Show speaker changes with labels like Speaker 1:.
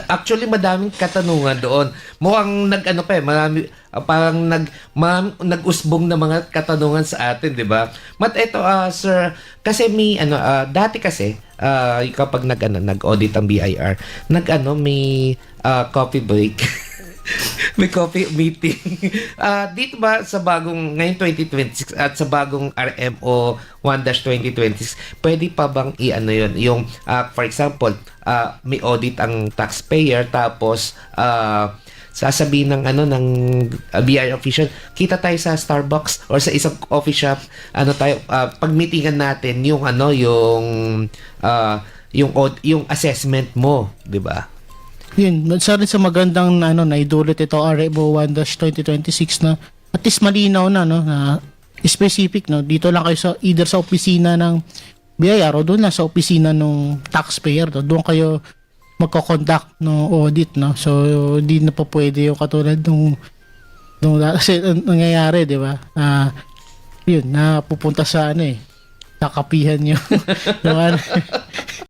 Speaker 1: Actually, madaming katanungan doon. Mukhang nag-ano pa eh, marami, parang nag-usbong na mga katanungan sa atin, di ba? But eto, sir, kasi may, dati kasi, kapag nag-audit ang BIR, may coffee break. May coffee meeting. Dito ba sa bagong, ngayon 2026 at sa bagong RMO 1-2026, pwede pa bang yun? Yung, for example, may audit ang taxpayer tapos sasabihin ng BI official, kita tayo sa Starbucks or sa isang coffee shop, pag-meetingan natin yung yung assessment mo, 'di ba?
Speaker 2: Yun, sa rin sa magandang naidulot ito RMO 1-2026 na at least malinaw na specific dito lang kayo sa either sa opisina ng BIR o doon lang sa opisina ng taxpayer doon kayo magko-conduct ng audit so hindi na pa pwede yung katulad nung kasi nangyayari, di ba? Yun, napupunta sa sa kapihan yung